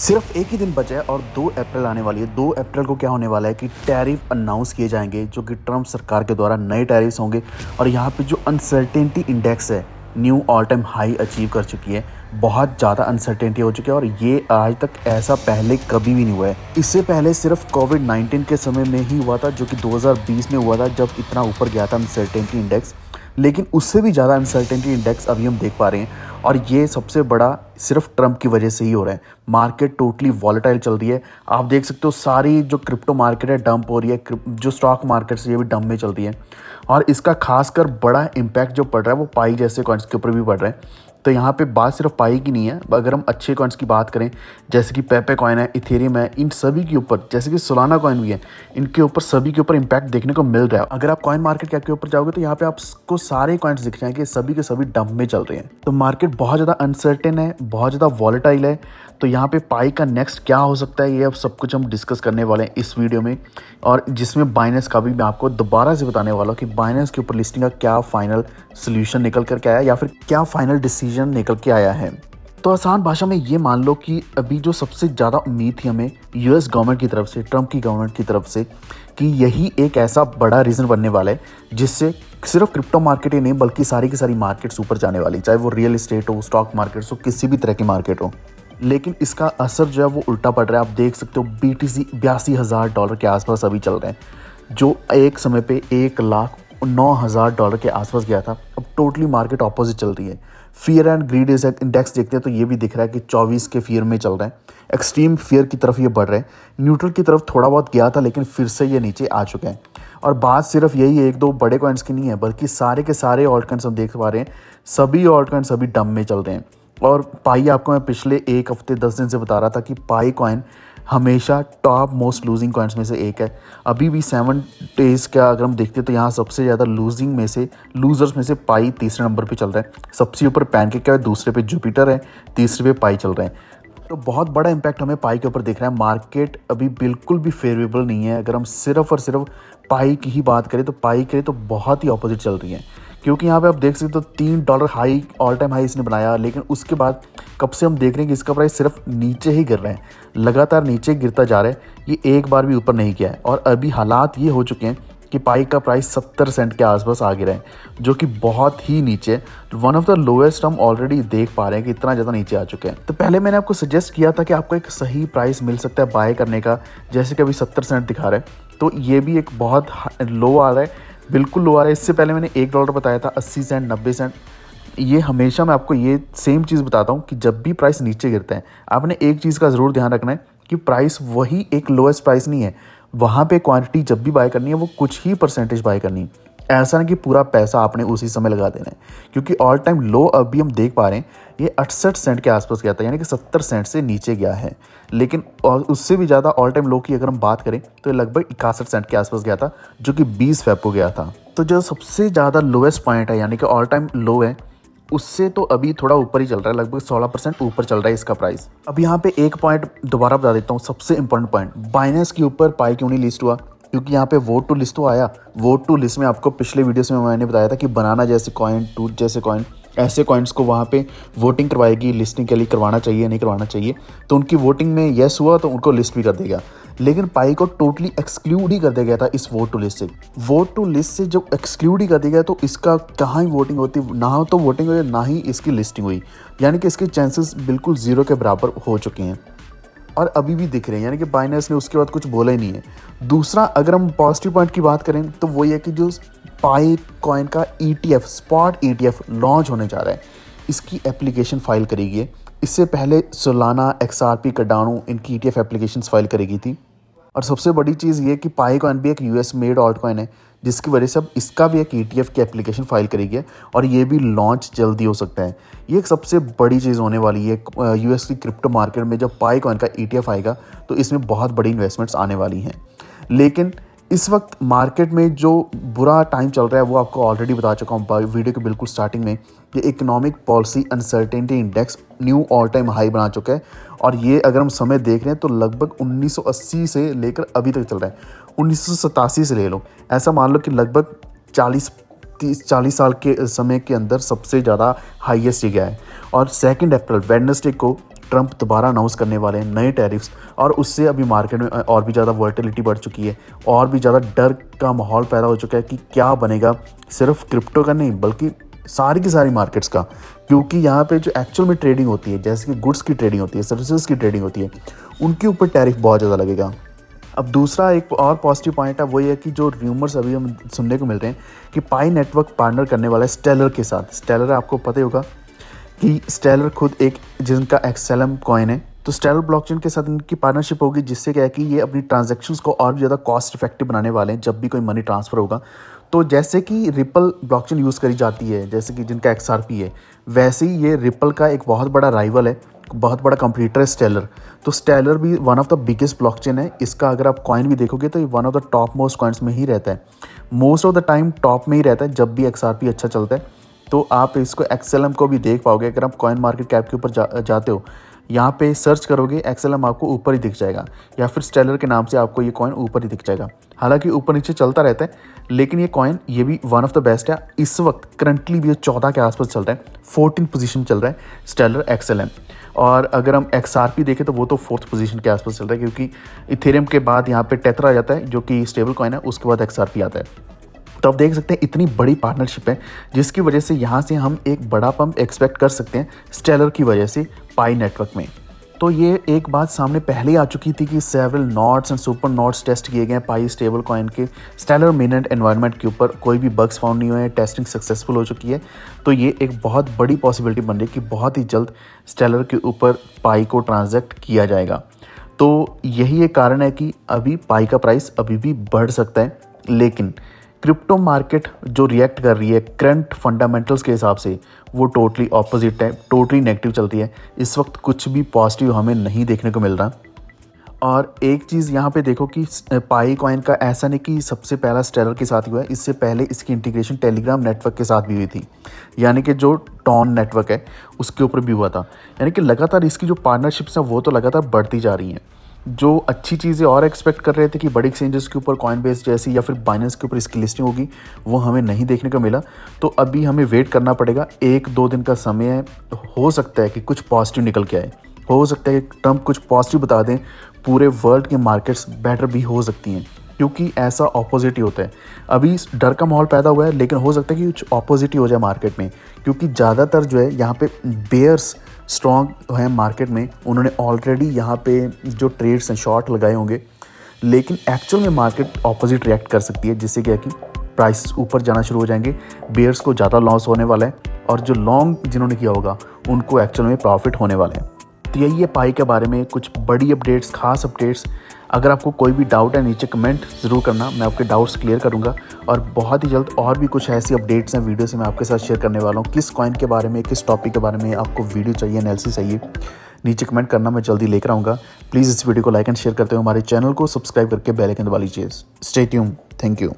सिर्फ एक ही दिन बचा है और 2 अप्रैल आने वाली है। 2 अप्रैल को क्या होने वाला है कि टैरिफ अनाउंस किए जाएंगे, जो कि ट्रम्प सरकार के द्वारा नए टैरिफ्स होंगे। और यहाँ पे जो अनसर्टेनिटी इंडेक्स है, knew all time high achieve कर चुकी है। बहुत ज़्यादा अनसर्टेनिटी हो चुकी है और ये आज तक ऐसा पहले कभी भी नहीं हुआ है। इससे पहले सिर्फ कोविड-19 के समय में ही हुआ था, जो कि 2020 में हुआ था, जब इतना ऊपर गया था अनसर्टेनिटी इंडेक्स। लेकिन उससे भी ज़्यादा अनसर्टेनिटी इंडेक्स अभी हम देख पा रहे हैं और ये सबसे बड़ा सिर्फ ट्रम्प की वजह से ही हो रहा है। मार्केट टोटली वॉलेटाइल चल रही है। आप देख सकते हो सारी जो क्रिप्टो मार्केट है डंप हो रही है, जो स्टॉक मार्केट से ये भी डंप में चल रही है। और इसका खासकर बड़ा इम्पैक्ट जो पड़ रहा है वो पाई जैसे कॉइन्स के ऊपर भी पड़ रहा है। तो यहाँ पे बात सिर्फ पाई की नहीं है। अगर हम अच्छे कॉइन्स की बात करें, जैसे कि पेपे कॉइन है, इथेरियम है, इन सभी के ऊपर, जैसे कि सोलाना कॉइन भी है, इनके ऊपर सभी के ऊपर इम्पैक्ट देखने को मिल रहा है। अगर आप कॉइन मार्केट कैप के ऊपर जाओगे तो यहाँ पे आपको सारे कॉइन्स दिख जाएंगे, सभी के सभी डंप में चल रहे हैं। तो मार्केट बहुत ज़्यादा अनसर्टेन है, बहुत ज़्यादा वॉलेटाइल है। तो यहाँ पे पाई का नेक्स्ट क्या हो सकता है, ये अब सब कुछ हम डिस्कस करने वाले हैं इस वीडियो में। और जिसमें बाइनेंस का भी मैं आपको दोबारा से बताने वाला हूँ कि बाइनेंस के ऊपर लिस्टिंग का क्या फाइनल सोल्यूशन निकल कर के आया, या फिर क्या फाइनल डिसीजन निकल के आया है। तो आसान भाषा में ये मान लो कि अभी जो सबसे ज़्यादा उम्मीद थी हमें यूएस गवर्नमेंट की तरफ से, ट्रम्प की गवर्नमेंट की तरफ से, कि यही एक ऐसा बड़ा रीज़न बनने वाला है जिससे सिर्फ क्रिप्टो मार्केट ही नहीं बल्कि सारी की सारी मार्केट्स ऊपर जाने वाली, चाहे वो रियल एस्टेट हो, स्टॉक मार्केट्स हो, किसी भी तरह की मार्केट हो। लेकिन इसका असर जो है वो उल्टा पड़ रहा है। आप देख सकते हो BTC $82,000 के आसपास अभी चल रहे हैं, जो एक समय पे $1,09,000 के आसपास गया था। अब टोटली मार्केट ऑपोजिट चल रही है। फियर एंड ग्रीड इंडेक्स देखते हैं तो ये भी दिख रहा है कि 24 के फियर में चल रहा है। एक्सट्रीम फियर की तरफ ये बढ़ रहे हैं। न्यूट्रल की तरफ थोड़ा बहुत गया था लेकिन फिर से ये नीचे आ चुके हैं। और बात सिर्फ यही एक दो बड़े कॉइन्स की नहीं है, बल्कि सारे के सारे ऑल्ट कॉइन्स हम देख पा रहे हैं, सभी ऑल्ट कॉइन्स अभी डंप में चल रहे हैं। और पाई आपको मैं पिछले एक हफ्ते 10 दिन से बता रहा था कि पाई कॉइन हमेशा टॉप मोस्ट लूजिंग कॉइन्स में से एक है। अभी भी 7 डेज का अगर हम देखते हैं तो यहाँ सबसे ज़्यादा लूजर्स में से पाई तीसरे नंबर पे चल रहा है। सबसे ऊपर पैनकेक है, दूसरे पे जुपिटर है, तीसरे पे पाई चल रहा है। तो बहुत बड़ा इम्पैक्ट हमें पाई के ऊपर दिख रहा है। मार्केट अभी बिल्कुल भी फेवरेबल नहीं है। अगर हम सिर्फ और सिर्फ पाई की ही बात करें तो पाई के लिए तो बहुत ही ऑपोजिट चल रही है, क्योंकि यहाँ पे आप देख सकते हो $3 हाई, ऑल टाइम हाई इसने बनाया। लेकिन उसके बाद कब से हम देख रहे हैं कि इसका प्राइस सिर्फ नीचे ही गिर रहा है, लगातार नीचे गिरता जा रहा है। ये एक बार भी ऊपर नहीं गया है। और अभी हालात ये हो चुके हैं कि पाई का प्राइस 70 सेंट के आसपास आ गिरा है, जो कि बहुत ही नीचे, वन ऑफ द लोएस्ट हम ऑलरेडी देख पा रहे हैं कि इतना ज़्यादा नीचे आ चुके हैं। तो पहले मैंने आपको सजेस्ट किया था कि आपको एक सही प्राइस मिल सकता है बाय करने का, जैसे कि अभी 70 सेंट दिखा रहा है, तो ये भी एक बहुत लो आ रहा है, बिल्कुल लो आ रहा है। इससे पहले मैंने $1 बताया था, 80 सेंट, 90 सेंट। ये हमेशा मैं आपको ये सेम चीज़ बताता हूँ कि जब भी प्राइस नीचे गिरता है, आपने एक चीज़ का ज़रूर ध्यान रखना है कि प्राइस वही एक लोएस्ट प्राइस नहीं है। वहाँ पे क्वांटिटी जब भी बाय करनी है वो कुछ ही परसेंटेज बाय करनी है। ऐसा नहीं कि पूरा पैसा आपने उसी समय लगा देना है, क्योंकि ऑल टाइम लो अभी हम देख पा रहे हैं ये 68 सेंट के आसपास गया था, यानी कि 70 सेंट से नीचे गया है। लेकिन और उससे भी ज़्यादा ऑल टाइम लो की अगर हम बात करें तो ये लगभग 61 सेंट के आसपास गया था, जो कि 20 फेब को गया था। तो जो सबसे ज़्यादा लोएस्ट पॉइंट है, यानी कि ऑल टाइम लो है, उससे तो अभी थोड़ा ऊपर ही चल रहा है, लगभग 16% ऊपर चल रहा है इसका प्राइस। अब यहाँ पे एक पॉइंट दोबारा बता देता हूँ, सबसे इंपॉर्टेंट पॉइंट, बाइनेंस के ऊपर पाई क्यों नहीं लिस्ट हुआ, क्योंकि यहाँ पे वोट टू लिस्ट तो आया। वोट टू लिस्ट में आपको पिछले वीडियोस में मैंने बताया था कि बनाना जैसे कॉइन, टूट जैसे कॉइन, ऐसे कॉइन्स को वहाँ पे वोटिंग करवाएगी लिस्टिंग के लिए, करवाना चाहिए नहीं करवाना चाहिए। तो उनकी वोटिंग में येस हुआ तो उनको लिस्ट भी कर देगा। लेकिन पाई को टोटली एक्सक्लूड ही कर दिया गया था इस वोट टू लिस्ट से। वोट टू लिस्ट से जब एक्सक्लूड ही कर दिया गया तो इसका कहाँ ही वोटिंग होती, ना तो वोटिंग हुई ना ही इसकी लिस्टिंग हुई, यानी कि इसके चांसेस बिल्कुल ज़ीरो के बराबर हो चुके हैं और अभी भी दिख रहे हैं, यानी कि बाइनेंस ने उसके बाद कुछ बोला ही नहीं है। दूसरा, अगर हम पॉजिटिव पॉइंट की बात करें तो वो ये कि जो पाई कॉइन का ETF, स्पॉट ETF लॉन्च होने जा रहा है, इसकी एप्लीकेशन फाइल करेगी। इससे पहले सोलाना, XRP, कार्डानो इनकी ETF एप्लीकेशंस फाइल करेगी थी। और सबसे बड़ी चीज़ ये कि पाई कॉइन भी एक US मेड ऑल्ट कॉइन है, जिसकी वजह से अब इसका भी एक ETF की एप्लीकेशन फाइल करेगी और ये भी लॉन्च जल्दी हो सकता है। ये एक सबसे बड़ी चीज़ होने वाली है US की क्रिप्टो मार्केट में। जब पाई कॉइन का ETF आएगा तो इसमें बहुत बड़ी इन्वेस्टमेंट्स आने वाली हैं। लेकिन इस वक्त मार्केट में जो बुरा टाइम चल रहा है वो आपको ऑलरेडी बता चुका हूँ वीडियो के बिल्कुल स्टार्टिंग में। ये economic policy uncertainty index knew all time high बना चुका है और ये अगर हम समय देख रहे हैं तो लगभग 1980 से लेकर अभी तक चल रहा है। 1987 से ले लो, ऐसा मान लो कि लगभग 40 साल के समय के अंदर सबसे ज़्यादा हाईएस्ट गया है। और 2 अप्रैल वेडनेसडे को ट्रंप दोबारा अनाउंस करने वाले हैं नए टैरिफ्स, और उससे अभी मार्केट में और भी ज़्यादा वॉलेटिलिटी बढ़ चुकी है, और भी ज़्यादा डर का माहौल पैदा हो चुका है कि क्या बनेगा, सिर्फ क्रिप्टो का नहीं बल्कि सारी की सारी मार्केट्स का। क्योंकि यहाँ पे जो एक्चुअल में ट्रेडिंग होती है, जैसे कि गुड्स की ट्रेडिंग होती है, सर्विसेज की ट्रेडिंग होती है, उनके ऊपर टैरिफ बहुत ज़्यादा लगेगा। अब दूसरा एक और पॉजिटिव पॉइंट है, वो ये है कि जो र्यूमर्स अभी हम सुनने को मिल रहे हैं कि पाई नेटवर्क पार्टनर करने वाला है स्टेलर के साथ। स्टेलर आपको पता ही होगा कि स्टेलर खुद एक जिनका XLM कॉइन है, तो स्टेलर ब्लॉकचेन के साथ इनकी पार्टनरशिप होगी, जिससे क्या है कि ये अपनी ट्रांजैक्शंस को और भी ज़्यादा कॉस्ट इफेक्टिव बनाने वाले हैं जब भी कोई मनी ट्रांसफ़र होगा। तो जैसे कि रिपल ब्लॉकचेन यूज़ करी जाती है, जैसे कि जिनका XRP है, वैसे ही ये रिपल का एक बहुत बड़ा राइवल है, बहुत बड़ा कंपटीटर है स्टेलर। तो स्टेलर भी one of the biggest blockchain है। इसका अगर आप कॉइन भी देखोगे तो ये one of the top most coins में ही रहता है, most of the time top में ही रहता है जब भी XRP अच्छा चलता है। तो आप इसको XLM को भी देख पाओगे अगर आप कॉइन मार्केट कैप के ऊपर जाते हो, यहाँ पे सर्च करोगे XLM आपको ऊपर ही दिख जाएगा, या फिर स्टेलर के नाम से आपको ये कॉइन ऊपर ही दिख जाएगा। हालांकि ऊपर नीचे चलता रहता है, लेकिन ये कॉइन ये भी वन ऑफ द बेस्ट है। इस वक्त करंटली भी ये 14 के आसपास चल रहा है, 14 पोजीशन चल रहा है स्टेलर XLM। और अगर हम XRP देखें तो वो तो 4th पोजीशन के आसपास चल रहा है, क्योंकि इथेरियम के बाद यहाँ पे टेथर आ जाता है जो कि स्टेबल कॉइन है, उसके बाद XRP आता है। तो आप देख सकते हैं इतनी बड़ी पार्टनरशिप है, जिसकी वजह से यहाँ से हम एक बड़ा पंप एक्सपेक्ट कर सकते हैं स्टेलर की वजह से पाई नेटवर्क में। तो ये एक बात सामने पहले ही आ चुकी थी कि several nodes and super nodes test किए गए हैं पाई स्टेबल कॉइन के स्टेलर मेननेट एनवायरनमेंट के ऊपर, कोई भी बग्स फाउंड नहीं हुए हैं, टेस्टिंग सक्सेसफुल हो चुकी है। तो ये एक बहुत बड़ी पॉसिबिलिटी बन रही है कि बहुत ही जल्द स्टेलर के ऊपर पाई को ट्रांजैक्ट किया जाएगा। तो यही एक कारण है कि अभी पाई का प्राइस अभी भी बढ़ सकता है, लेकिन क्रिप्टो मार्केट जो रिएक्ट कर रही है करंट फंडामेंटल्स के हिसाब से वो टोटली ऑपोजिट है, टोटली नेगेटिव चलती है। इस वक्त कुछ भी पॉजिटिव हमें नहीं देखने को मिल रहा। और एक चीज़ यहाँ पे देखो कि पाई कॉइन का ऐसा नहीं कि सबसे पहला स्टेलर के साथ हुआ है, इससे पहले इसकी इंटीग्रेशन टेलीग्राम नेटवर्क के साथ भी हुई थी, यानी कि जो टॉन नेटवर्क है उसके ऊपर भी हुआ था। यानी कि लगातार इसकी जो पार्टनरशिप्स हैं वो तो लगातार बढ़ती जा रही हैं। जो अच्छी चीज़ें और एक्सपेक्ट कर रहे थे कि बड़ी एक्सचेंजेस के ऊपर कॉइनबेस जैसी या फिर बाइनेंस के ऊपर इसकी लिस्टिंग होगी, वो हमें नहीं देखने को मिला। तो अभी हमें वेट करना पड़ेगा, 1-2 दिन का समय है। हो सकता है कि कुछ पॉजिटिव निकल के आए, हो सकता है कि ट्रंप कुछ पॉजिटिव बता दें, पूरे वर्ल्ड की मार्केट्स बेटर भी हो सकती हैं, क्योंकि ऐसा ऑपोजिट ही होता है। अभी डर का माहौल पैदा हुआ है, लेकिन हो सकता है कि कुछ ऑपोजिट ही हो जाए मार्केट में, क्योंकि ज़्यादातर जो है यहाँ पे बेयर्स स्ट्रॉन्ग है मार्केट में। उन्होंने ऑलरेडी यहाँ पे जो ट्रेड्स हैं शॉर्ट लगाए होंगे, लेकिन एक्चुअल में मार्केट ऑपोजिट रिएक्ट कर सकती है, जिससे क्या है कि प्राइस ऊपर जाना शुरू हो जाएंगे, बेयर्स को ज़्यादा लॉस होने वाला है, और जो लॉन्ग जिन्होंने किया होगा उनको एक्चुअल में प्रॉफिट होने वाले हैं। तो यही है पाई के बारे में कुछ बड़ी अपडेट्स, खास अपडेट्स। अगर आपको कोई भी डाउट है नीचे कमेंट ज़रूर करना, मैं आपके डाउट्स क्लियर करूंगा। और बहुत ही जल्द और भी कुछ ऐसी अपडेट्स हैं वीडियो से मैं आपके साथ शेयर करने वाला हूं। किस कॉइन के बारे में, किस टॉपिक के बारे में आपको वीडियो चाहिए, एनालिसिस चाहिए, नीचे कमेंट करना, मैं जल्दी लेकर आऊँगा। प्लीज़ इस वीडियो को लाइक एंड शेयर करते हुए हमारे चैनल को सब्सक्राइब करके बेल आइकन दबा लीजिए। Stay tuned, thank you.